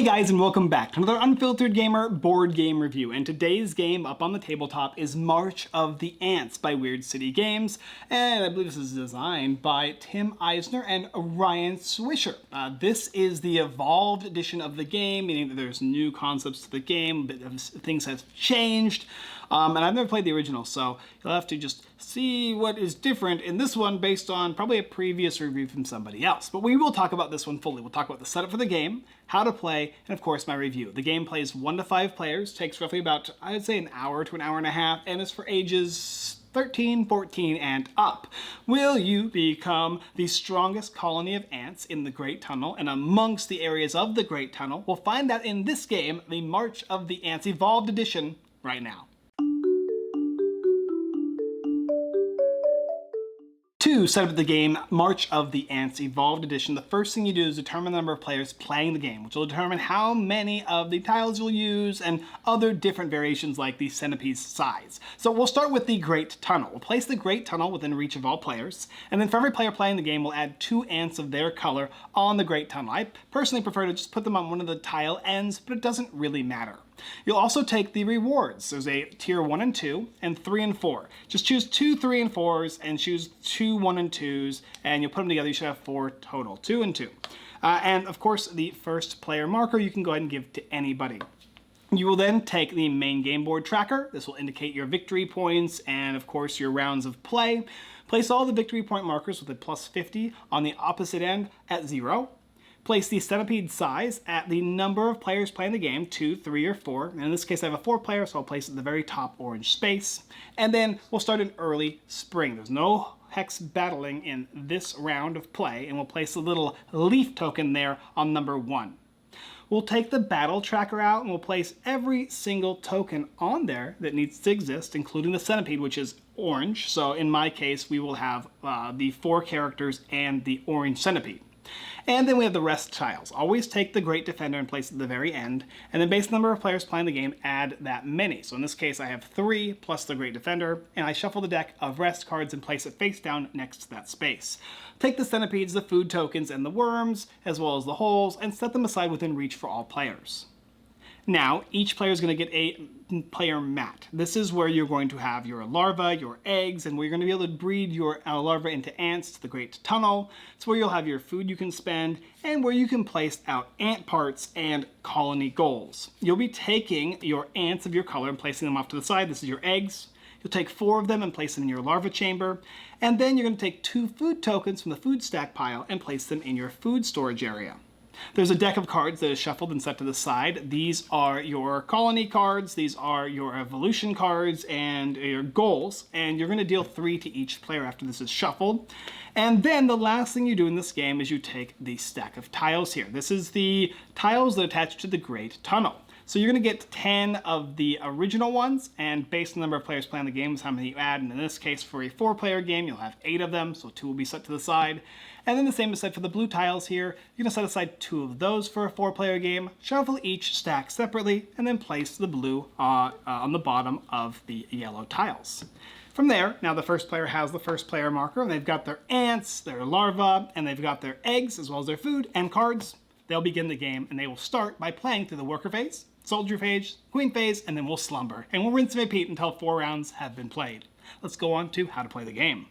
Hey guys, and welcome back to another Unfiltered Gamer board game review. And today's game up on the tabletop is March of the Ants by Weird City Games. And I believe this is designed by Tim Eisner and Ryan Swisher. This is the evolved edition of the game, meaning that there's new concepts to the game, a bit of things have changed. And I've never played the original, so you'll have to just see what is different in this one based on probably a previous review from somebody else. But we will talk about this one fully. We'll talk about the setup for the game, how to play, and of course my review. The game plays 1 to 5 players, takes roughly about, I'd say, an hour to an hour and a half, and is for ages 13, 14, and up. Will you become the strongest colony of ants in the Great Tunnel and amongst the areas of the Great Tunnel? We'll find out in this game, the March of the Ants Evolved Edition, right now. To set up the game, March of the Ants Evolved Edition, the first thing you do is determine the number of players playing the game, which will determine how many of the tiles you'll use and other different variations like the centipede's size. So we'll start with the Great Tunnel. We'll place the Great Tunnel within reach of all players, and then for every player playing the game, we'll add 2 ants of their color on the Great Tunnel. I personally prefer to just put them on one of the tile ends, but it doesn't really matter. You'll also take the rewards. There's a tier 1 and 2 and 3 and 4. Just choose 2, 3, and 4s and choose 2, 1, and 2s, and you'll put them together. You should have 4 total, 2 and 2. And of course, the first player marker you can go ahead and give to anybody. You will then take the main game board tracker. This will indicate your victory points and of course your rounds of play. Place all the victory point markers with a plus 50 on the opposite end at 0. Place the centipede size at the number of players playing the game, 2, 3, or 4. And in this case, I have a 4 player, so I'll place it at the very top orange space. And then we'll start in early spring. There's no hex battling in this round of play, and we'll place a little leaf token there on number 1. We'll take the battle tracker out and we'll place every single token on there that needs to exist, including the centipede, which is orange. So in my case, we will have the 4 characters and the orange centipede. And then we have the rest tiles. Always take the Great Defender and place it at the very end, and then based on the number of players playing the game, add that many. So in this case, I have 3 plus the Great Defender, and I shuffle the deck of rest cards and place it face down next to that space. Take the centipedes, the food tokens, and the worms, as well as the holes, and set them aside within reach for all players. Now, each player is going to get a player mat. This is where you're going to have your larvae, your eggs, and where you're going to be able to breed your larvae into ants to the Great Tunnel. It's where you'll have your food you can spend, and where you can place out ant parts and colony goals. You'll be taking your ants of your color and placing them off to the side. This is your eggs. You'll take 4 of them and place them in your larva chamber, and then you're going to take 2 food tokens from the food stack pile and place them in your food storage area. There's a deck of cards that is shuffled and set to the side. These are your colony cards, these are your evolution cards, and your goals, and you're going to deal 3 to each player after this is shuffled. And then the last thing you do in this game is you take the stack of tiles here. This is the tiles that attach to the Great Tunnel. So you're going to get 10 of the original ones, and based on the number of players playing the game is how many you add. And in this case, for a 4-player game, you'll have 8 of them, so 2 will be set to the side. And then the same is said for the blue tiles here. You're going to set aside 2 of those for a 4-player game, shuffle each stack separately, and then place the blue on the bottom of the yellow tiles. From there, now the first player has the first player marker, and they've got their ants, their larvae, and they've got their eggs, as well as their food and cards. They'll begin the game, and they will start by playing through the worker phase, soldier phase, queen phase, and then we'll slumber. And we'll rinse and repeat until 4 rounds have been played. Let's go on to how to play the game.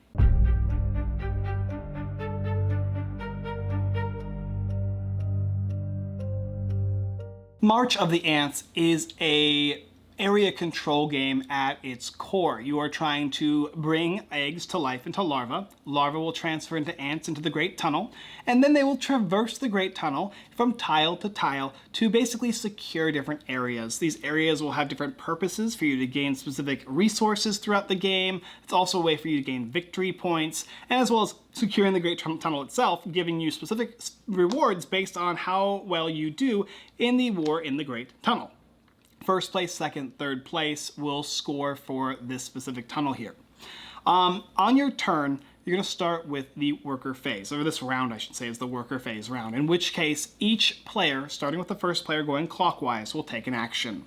March of the Ants is a area control game at its core. You are trying to bring eggs to life into larvae. Larvae will transfer into ants into the Great Tunnel, and then they will traverse the Great Tunnel from tile to tile to basically secure different areas. These areas will have different purposes for you to gain specific resources throughout the game. It's also a way for you to gain victory points, and as well as securing the Great Tunnel itself, giving you specific rewards based on how well you do in the war in the Great Tunnel. First place, second, third place will score for this specific tunnel here. On your turn, you're going to start with the worker phase, or this round I should say is the worker phase round, in which case each player, starting with the first player going clockwise, will take an action.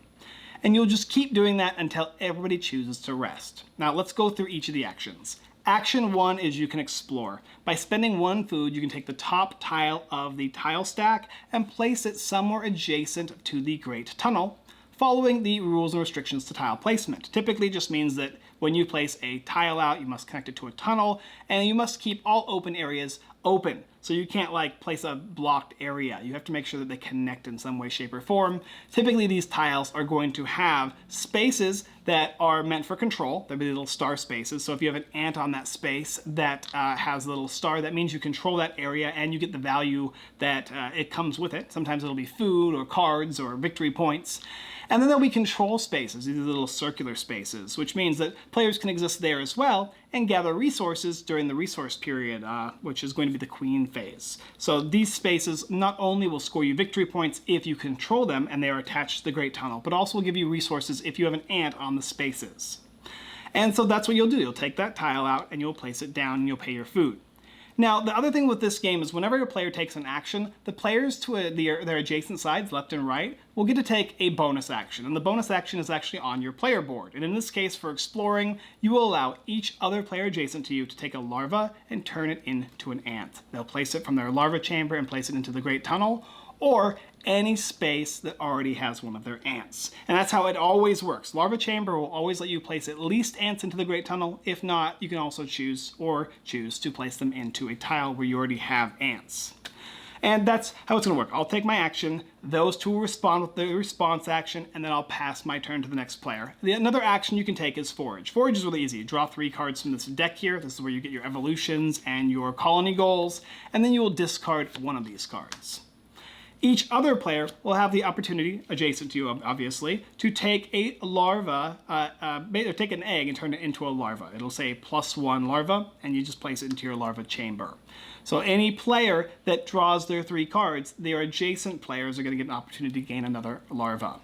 And you'll just keep doing that until everybody chooses to rest. Now let's go through each of the actions. Action 1 is you can explore. By spending 1 food, you can take the top tile of the tile stack and place it somewhere adjacent to the Great Tunnel, following the rules and restrictions to tile placement. Typically just means that when you place a tile out, you must connect it to a tunnel, and you must keep all open areas open. So you can't like place a blocked area. You have to make sure that they connect in some way, shape, or form. Typically these tiles are going to have spaces that are meant for control. There'll be little star spaces. So if you have an ant on that space that has a little star, that means you control that area and you get the value that it comes with it. Sometimes it'll be food or cards or victory points. And then there'll be control spaces, these little circular spaces, which means that players can exist there as well and gather resources during the resource period, which is going to be the queen phase. So these spaces not only will score you victory points if you control them and they are attached to the Great Tunnel, but also will give you resources if you have an ant on the spaces. And so that's what you'll do. You'll take that tile out and you'll place it down and you'll pay your food. Now, the other thing with this game is whenever a player takes an action, the players to their adjacent sides, left and right, will get to take a bonus action. And the bonus action is actually on your player board. And in this case, for exploring, you will allow each other player adjacent to you to take a larva and turn it into an ant. They'll place it from their larva chamber and place it into the Great Tunnel, or any space that already has one of their ants. And that's how it always works. Larva Chamber will always let you place at least ants into the Great Tunnel. If not, you can also choose to place them into a tile where you already have ants. And that's how it's gonna work. I'll take my action, those two will respond with the response action, and then I'll pass my turn to the next player. Another action you can take is Forage. Forage is really easy. You draw 3 cards from this deck here. This is where you get your evolutions and your colony goals, and then you will discard one of these cards. Each other player will have the opportunity, adjacent to you obviously, to take a larva, or take an egg and turn it into a larva. It'll say +1 larva, and you just place it into your larva chamber. So any player that draws their 3 cards, their adjacent players are going to get an opportunity to gain another larva.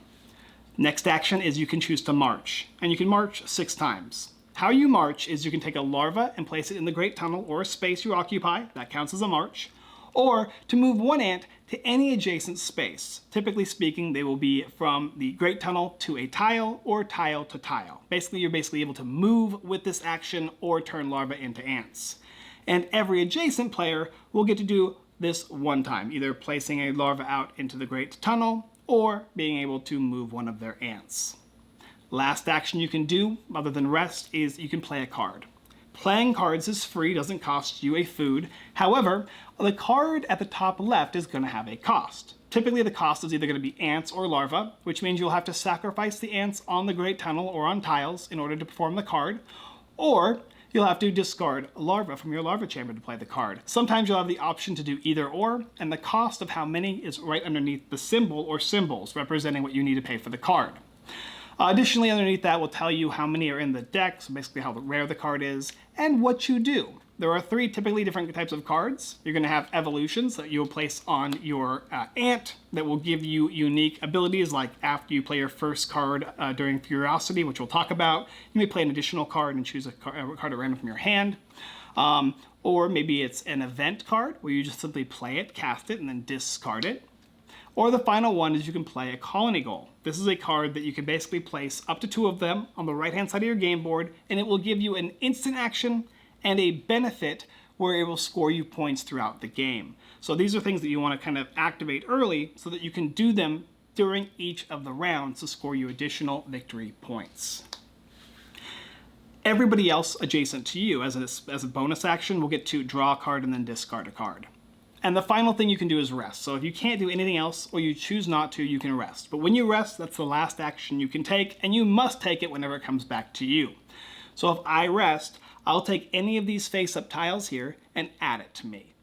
Next action is you can choose to march, and you can march 6 times. How you march is you can take a larva and place it in the Great Tunnel or a space you occupy. That counts as a march. Or to move 1 ant to any adjacent space. Typically speaking, they will be from the Great Tunnel to a tile or tile to tile. Basically, you're able to move with this action or turn larvae into ants. And every adjacent player will get to do this 1 time, either placing a larva out into the Great Tunnel or being able to move one of their ants. Last action you can do, other than rest, is you can play a card. Playing cards is free, doesn't cost you a food. However, the card at the top left is going to have a cost. Typically the cost is either going to be ants or larva, which means you'll have to sacrifice the ants on the Great Tunnel or on tiles in order to perform the card, or you'll have to discard larva from your larva chamber to play the card. Sometimes you'll have the option to do either or, and the cost of how many is right underneath the symbol or symbols representing what you need to pay for the card. Additionally, underneath that will tell you how many are in the deck, so basically how rare the card is, and what you do. There are 3 typically different types of cards. You're going to have evolutions that you'll place on your ant that will give you unique abilities, like after you play your first card during Curiosity, which we'll talk about. You may play an additional card and choose a card at random from your hand. Or maybe it's an event card where you just simply play it, cast it, and then discard it. Or the final one is you can play a colony goal. This is a card that you can basically place up to 2 of them on the right-hand side of your game board, and it will give you an instant action and a benefit where it will score you points throughout the game. So these are things that you want to kind of activate early so that you can do them during each of the rounds to score you additional victory points. Everybody else adjacent to you as a bonus action will get to draw a card and then discard a card. And the final thing you can do is rest. So if you can't do anything else or you choose not to, you can rest. But when you rest, that's the last action you can take, and you must take it whenever it comes back to you. So if I rest, I'll take any of these face-up tiles here and add it to me.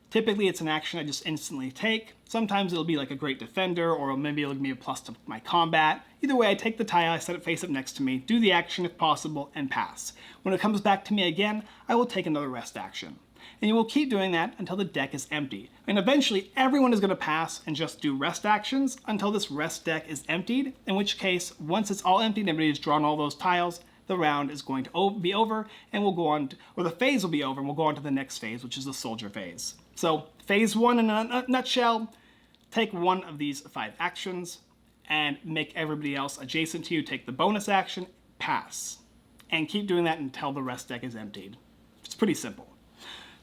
Typically it's an action I just instantly take. Sometimes it'll be like a great defender, or maybe it'll give me a plus to my combat. Either way, I take the tile, I set it face up next to me, do the action if possible, and pass. When it comes back to me again, I will take another rest action. And you will keep doing that until the deck is empty. And eventually, everyone is going to pass and just do rest actions until this rest deck is emptied, in which case, once it's all emptied and everybody has drawn all those tiles, the round is going to be over, and we'll go on to, or the phase will be over, and we'll go on to the next phase, which is the soldier phase. So, phase 1 in a nutshell, take one of these 5 actions, and make everybody else adjacent to you take the bonus action, pass. And keep doing that until the rest deck is emptied. pretty simple.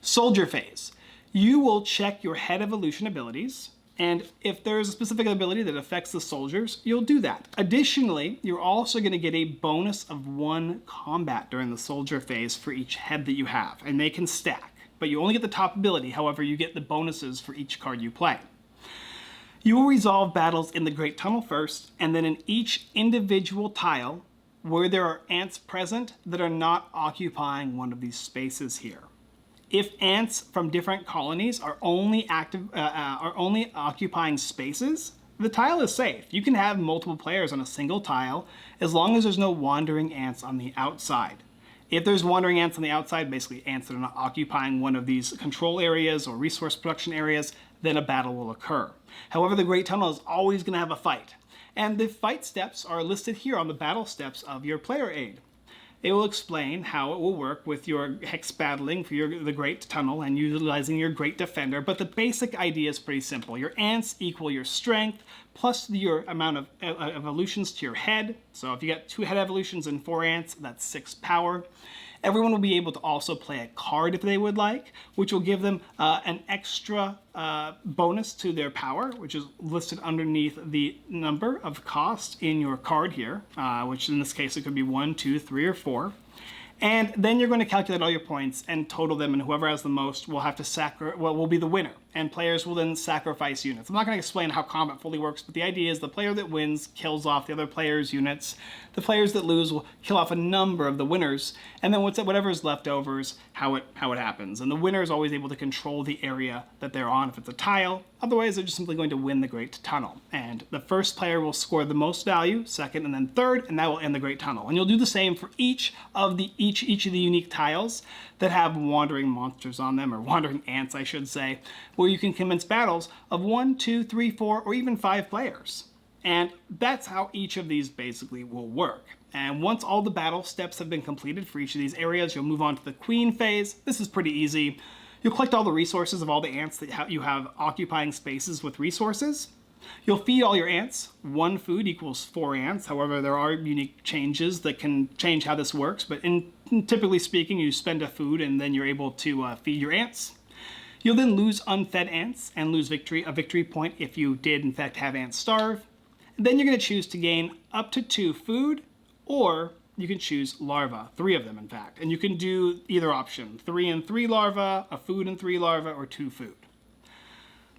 Soldier phase. You will check your head evolution abilities, and if there's a specific ability that affects the soldiers, you'll do that. Additionally, you're also going to get a bonus of 1 combat during the soldier phase for each head that you have, and they can stack. But you only get the top ability, however, you get the bonuses for each card you play. You will resolve battles in the Great Tunnel first, and then in each individual tile where there are ants present that are not occupying one of these spaces here. If ants from different colonies are only occupying spaces, the tile is safe. You can have multiple players on a single tile as long as there's no wandering ants on the outside. If there's wandering ants on the outside, basically ants that are not occupying one of these control areas or resource production areas, then a battle will occur. However, the Great Tunnel is always going to have a fight. And the fight steps are listed here on the battle steps of your player aid. It will explain how it will work with your hex battling for the Great Tunnel and utilizing your Great Defender, but the basic idea is pretty simple. Your ants equal your strength plus your amount of evolutions to your head. So if you got 2 head evolutions and 4 ants, that's 6 power. Everyone will be able to also play a card if they would like, which will give them an extra bonus to their power, which is listed underneath the number of cost in your card here, which in this case it could be 1, 2, 3, or 4. And then you're going to calculate all your points and total them, and whoever has the most will have to will be the winner. And players will then sacrifice units. I'm not going to explain how combat fully works, but the idea is the player that wins kills off the other player's units. The players that lose will kill off a number of the winners, and then whatever is left over is how it happens. And the winner is always able to control the area that they're on if it's a tile. Otherwise, they're just simply going to win the Great Tunnel. And the first player will score the most value, second, and then third, and that will end the Great Tunnel. And you'll do the same for each of the unique tiles that have wandering monsters on them, or wandering ants, I should say, where you can commence battles of 1, 2, 3, 4, or even 5 players. And that's how each of these basically will work. And once all the battle steps have been completed for each of these areas, you'll move on to the Queen phase. This is pretty easy. You'll collect all the resources of all the ants that you have occupying spaces with resources. You'll feed all your ants. 1 food equals 4 ants. However, there are unique changes that can change how this works. But typically speaking, you spend a food and then you're able to feed your ants. You'll then lose unfed ants and lose a victory point if you did in fact have ants starve. And then you're going to choose to gain up to 2 food, or you can choose larvae, 3 of them in fact. And you can do either option, 3 and 3 larvae, a food and 3 larvae, or 2 food.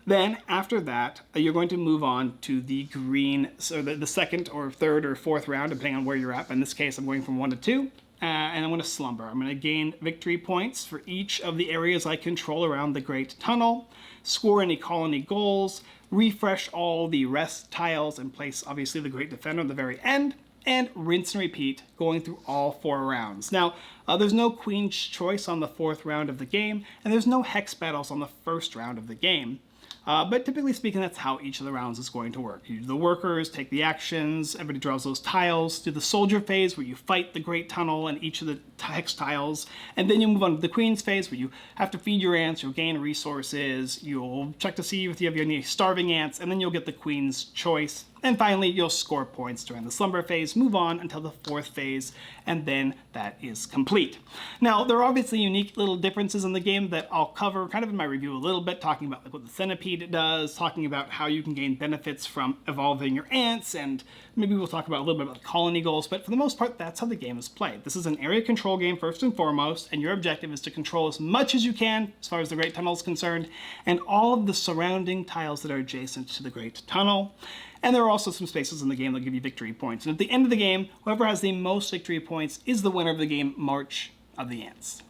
Then after that, you're going to move on to the green, so the second or third or fourth round, depending on where you're at. In this case, I'm going from 1 to 2. And I'm going to slumber. I'm going to gain victory points for each of the areas I control around the Great Tunnel, score any colony goals, refresh all the rest tiles, and place obviously the Great Defender at the very end, and rinse and repeat going through all 4 rounds. Now, there's no Queen's Choice on the 4th round of the game, and there's no hex battles on the 1st round of the game. But typically speaking, that's how each of the rounds is going to work. You do the workers, take the actions, everybody draws those tiles, do the soldier phase where you fight the Great Tunnel and each of the hex tiles, and then you move on to the Queen's phase where you have to feed your ants, you'll gain resources, you'll check to see if you have any starving ants, and then you'll get the Queen's Choice. And finally, you'll score points during the slumber phase, move on until the 4th phase, and then that is complete. Now, there are obviously unique little differences in the game that I'll cover kind of in my review a little bit, talking about like what the centipede does, talking about how you can gain benefits from evolving your ants, and maybe we'll talk about a little bit about colony goals, but for the most part, that's how the game is played. This is an area control game first and foremost, and your objective is to control as much as you can as far as the Great Tunnel is concerned, and all of the surrounding tiles that are adjacent to the Great Tunnel. And there are also some spaces in the game that give you victory points. And at the end of the game, whoever has the most victory points is the winner of the game, March of the Ants.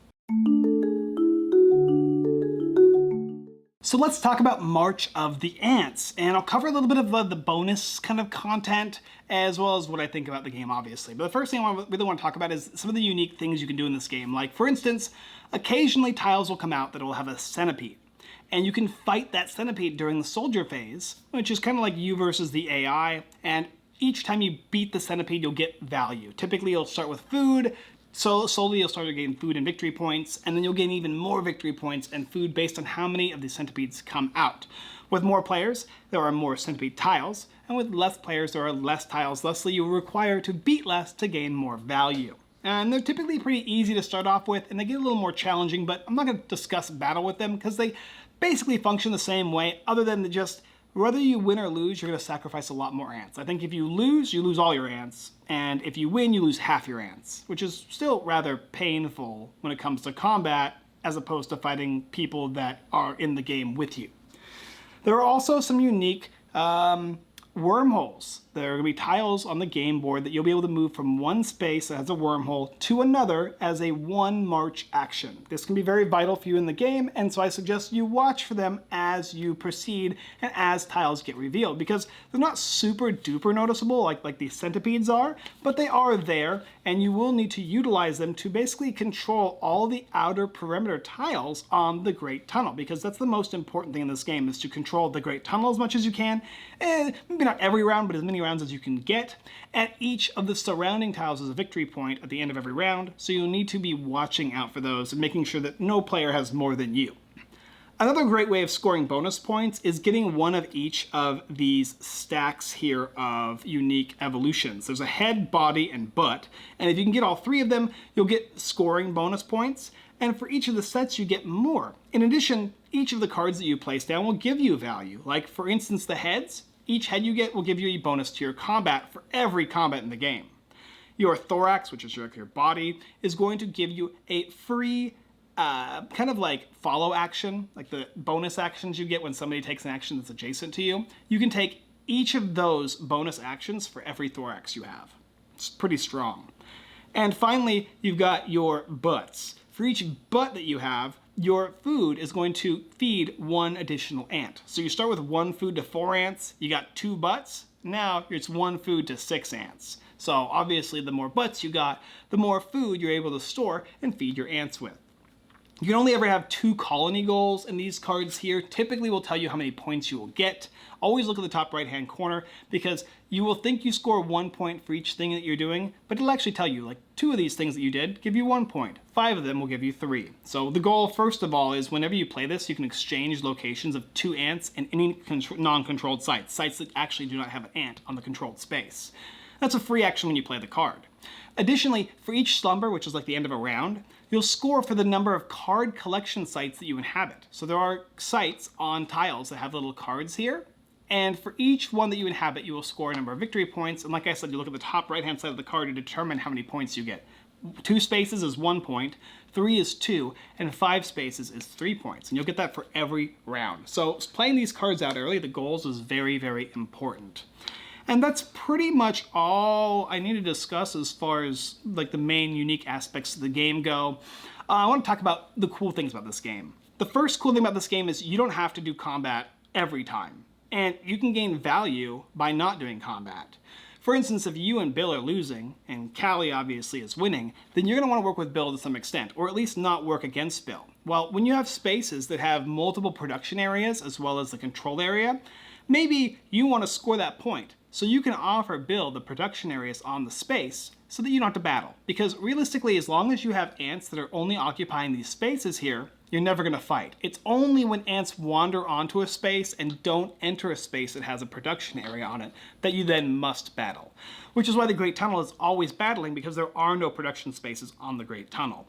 So let's talk about March of the Ants. And I'll cover a little bit of the bonus kind of content, as well as what I think about the game, obviously. But the first thing I really want to talk about is some of the unique things you can do in this game. Like, for instance, occasionally tiles will come out that will have a centipede. And you can fight that centipede during the soldier phase, which is kind of like you versus the AI. And each time you beat the centipede, you'll get value. Typically, you'll start with food. So slowly, you'll start to gain food and victory points. And then you'll gain even more victory points and food based on how many of the centipedes come out. With more players, there are more centipede tiles. And with less players, there are less tiles. Thusly, you require to beat less to gain more value. And they're typically pretty easy to start off with, and they get a little more challenging, but I'm not going to discuss battle with them because they basically function the same way, other than just whether you win or lose, you're going to sacrifice a lot more ants. I think if you lose all your ants, and if you win, you lose half your ants, which is still rather painful when it comes to combat, as opposed to fighting people that are in the game with you. There are also some unique wormholes. There are going to be tiles on the game board that you'll be able to move from one space that has a wormhole to another as a one march action. This can be very vital for you in the game, and so I suggest you watch for them as you proceed and as tiles get revealed, because they're not super duper noticeable like these centipedes are, but they are there, and you will need to utilize them to basically control all the outer perimeter tiles on the Great Tunnel, because that's the most important thing in this game, is to control the Great Tunnel as much as you can, and maybe not every round, but as many rounds as you can get. And each of the surrounding tiles is a victory point at the end of every round, so you'll need to be watching out for those and making sure that no player has more than you. Another great way of scoring bonus points is getting one of each of these stacks here of unique evolutions. There's a head, body, and butt, and if you can get all three of them, you'll get scoring bonus points, and for each of the sets you get more. In addition, each of the cards that you place down will give you value. Like, for instance, the heads. Each head you get will give you a bonus to your combat for every combat in the game. Your thorax, which is your body, is going to give you a free kind of like follow action, like the bonus actions you get when somebody takes an action that's adjacent to you. You can take each of those bonus actions for every thorax you have. It's pretty strong. And finally, you've got your butts. For each butt that you have, your food is going to feed one additional ant. So you start with one food to 4 ants, you got 2 butts, now it's 1 food to 6 ants. So obviously the more butts you got, the more food you're able to store and feed your ants with. You can only ever have 2 colony goals, and these cards here typically will tell you how many points you will get. Always look at the top right hand corner, because you will think you score 1 point for each thing that you're doing, but it'll actually tell you, like, 2 of these things that you did give you 1 point. 5 of them will give you 3. So the goal, first of all, is whenever you play this, you can exchange locations of 2 ants in any non-controlled sites that actually do not have an ant on the controlled space. That's a free action when you play the card. Additionally, for each slumber, which is like the end of a round, you'll score for the number of card collection sites that you inhabit. So there are sites on tiles that have little cards here, and for each one that you inhabit, you will score a number of victory points, and like I said, you look at the top right-hand side of the card to determine how many points you get. 2 spaces is 1 point, 3 is 2, and 5 spaces is 3 points, and you'll get that for every round. So playing these cards out early, the goals, is very, very important. And that's pretty much all I need to discuss as far as like the main unique aspects of the game go. I want to talk about the cool things about this game. The first cool thing about this game is you don't have to do combat every time, and you can gain value by not doing combat. For instance, if you and Bill are losing, and Callie obviously is winning, then you're going to want to work with Bill to some extent, or at least not work against Bill. Well, when you have spaces that have multiple production areas as well as the control area, maybe you want to score that point. So you can offer Bill the production areas on the space so that you don't have to battle. Because realistically, as long as you have ants that are only occupying these spaces here, you're never going to fight. It's only when ants wander onto a space and don't enter a space that has a production area on it that you then must battle. Which is why the Great Tunnel is always battling, because there are no production spaces on the Great Tunnel.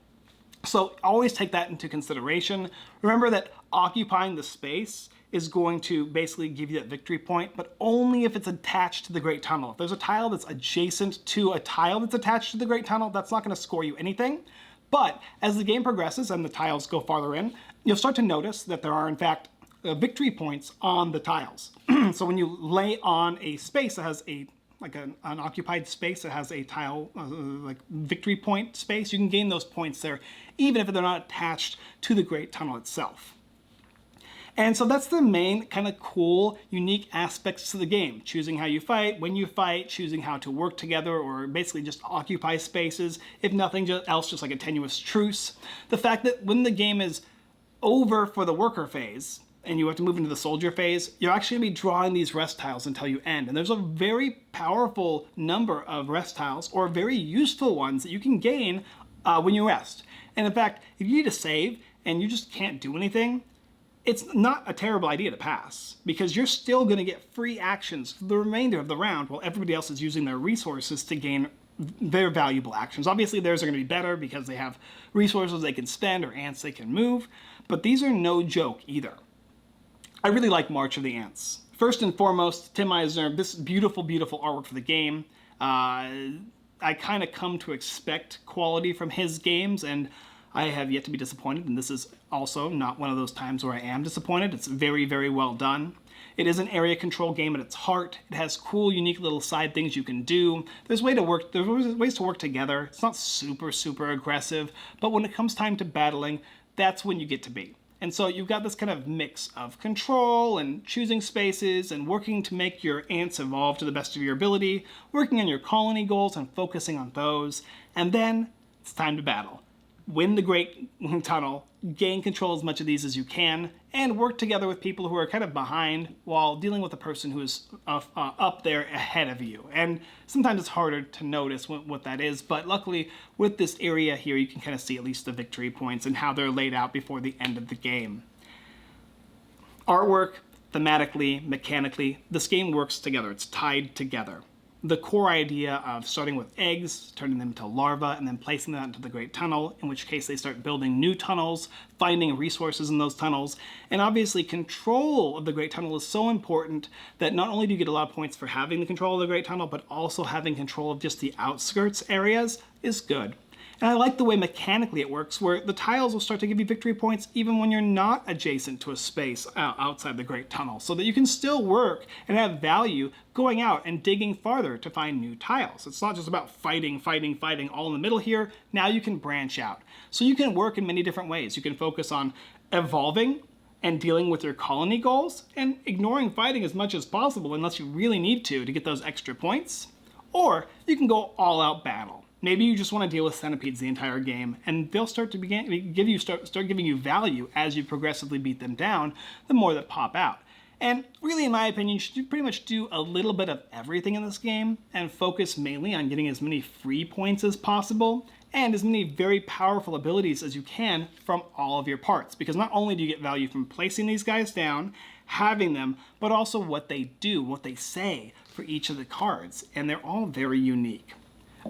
So always take that into consideration. Remember that occupying the space is going to basically give you that victory point, but only if it's attached to the Great Tunnel. If there's a tile that's adjacent to a tile that's attached to the Great Tunnel, that's not going to score you anything. But as the game progresses and the tiles go farther in, you'll start to notice that there are, in fact, victory points on the tiles. So when you lay on a space that has an occupied space that has a tile, like victory point space, you can gain those points there, even if they're not attached to the Great Tunnel itself. And so that's the main kind of cool, unique aspects to the game. Choosing how you fight, when you fight, choosing how to work together, or basically just occupy spaces, if nothing else, just like a tenuous truce. The fact that when the game is over for the worker phase, and you have to move into the soldier phase, you're actually going to be drawing these rest tiles until you end. And there's a very powerful number of rest tiles, or very useful ones, that you can gain when you rest. And in fact, if you need to save, and you just can't do anything, it's not a terrible idea to pass, because you're still going to get free actions for the remainder of the round while everybody else is using their resources to gain very valuable actions. Obviously, theirs are going to be better because they have resources they can spend or ants they can move, but these are no joke either. I really like March of the Ants. First and foremost, Tim Eisner, this beautiful, beautiful artwork for the game. I kind of come to expect quality from his games, and I have yet to be disappointed, and this is also not one of those times where I am disappointed. It's very, very well done. It is an area control game at its heart. It has cool, unique little side things you can do. There's ways to work together. It's not super, super aggressive, but when it comes time to battling, that's when you get to be. And so you've got this kind of mix of control and choosing spaces and working to make your ants evolve to the best of your ability, working on your colony goals and focusing on those, and then it's time to battle. Win the Great Tunnel, gain control as much of these as you can, and work together with people who are kind of behind while dealing with a person who is up there ahead of you. And sometimes it's harder to notice what that is, but luckily with this area here you can kind of see at least the victory points and how they're laid out before the end of the game. Artwork, thematically, mechanically, this game works together. It's tied together. The core idea of starting with eggs, turning them into larvae, and then placing them into the Great Tunnel, in which case they start building new tunnels, finding resources in those tunnels, and obviously control of the Great Tunnel is so important that not only do you get a lot of points for having the control of the Great Tunnel, but also having control of just the outskirts areas is good. And I like the way mechanically it works, where the tiles will start to give you victory points even when you're not adjacent to a space outside the Great Tunnel, so that you can still work and have value going out and digging farther to find new tiles. It's not just about fighting all in the middle here. Now you can branch out. So you can work in many different ways. You can focus on evolving and dealing with your colony goals and ignoring fighting as much as possible unless you really need to get those extra points. Or you can go all out battle. Maybe you just want to deal with centipedes the entire game, and they'll start to start giving you value as you progressively beat them down, the more that pop out. And really, in my opinion, you should pretty much do a little bit of everything in this game and focus mainly on getting as many free points as possible and as many very powerful abilities as you can from all of your parts. Because not only do you get value from placing these guys down, having them, but also what they do, what they say for each of the cards, and they're all very unique.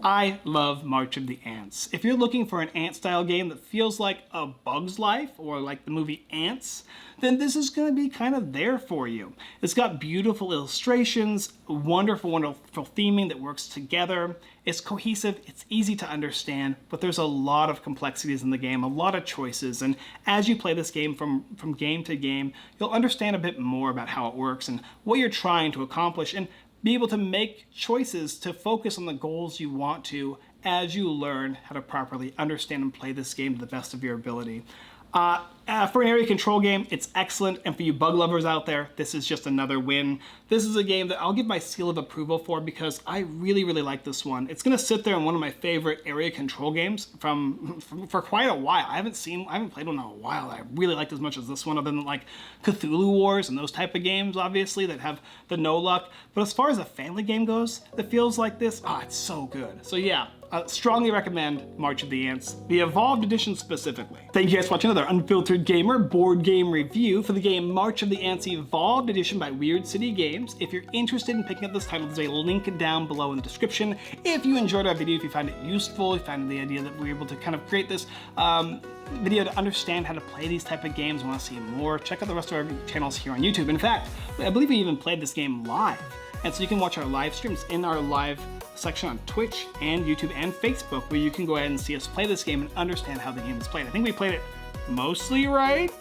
I love March of the Ants. If you're looking for an ant-style game that feels like A Bug's Life or like the movie Ants, then this is going to be kind of there for you. It's got beautiful illustrations, wonderful, wonderful theming that works together. It's cohesive, it's easy to understand, but there's a lot of complexities in the game, a lot of choices, and as you play this game from game to game, you'll understand a bit more about how it works and what you're trying to accomplish, and be able to make choices to focus on the goals you want to as you learn how to properly understand and play this game to the best of your ability. For an area control game, it's excellent, and for you bug lovers out there, this is just another win. This is a game that I'll give my seal of approval for because I really, really like this one. It's going to sit there in one of my favorite area control games for quite a while. I haven't played one in a while that I really liked as much as this one, other than like Cthulhu Wars and those type of games, obviously, that have the no luck. But as far as a family game goes that feels like this, it's so good. So yeah, strongly recommend March of the Ants, the Evolved Edition specifically. Thank you guys for watching another Unfiltered Gamer board game review for the game March of the Ants Evolved Edition by Weird City Games. If you're interested in picking up this title, there's a link down below in the description. If you enjoyed our video, if you found it useful, if you found the idea that we were able to kind of create this video to understand how to play these type of games, want to see more, check out the rest of our channels here on YouTube. In fact, I believe we even played this game live. And so you can watch our live streams in our live section on Twitch and YouTube and Facebook, where you can go ahead and see us play this game and understand how the game is played. I think we played it mostly right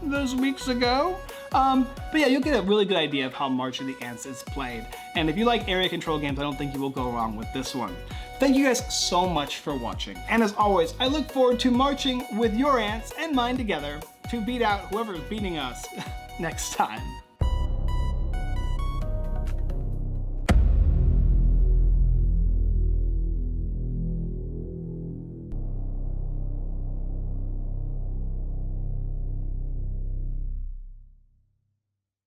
those weeks ago. But yeah, you'll get a really good idea of how March of the Ants is played. And if you like area control games, I don't think you will go wrong with this one. Thank you guys so much for watching. And as always, I look forward to marching with your ants and mine together to beat out whoever is beating us next time.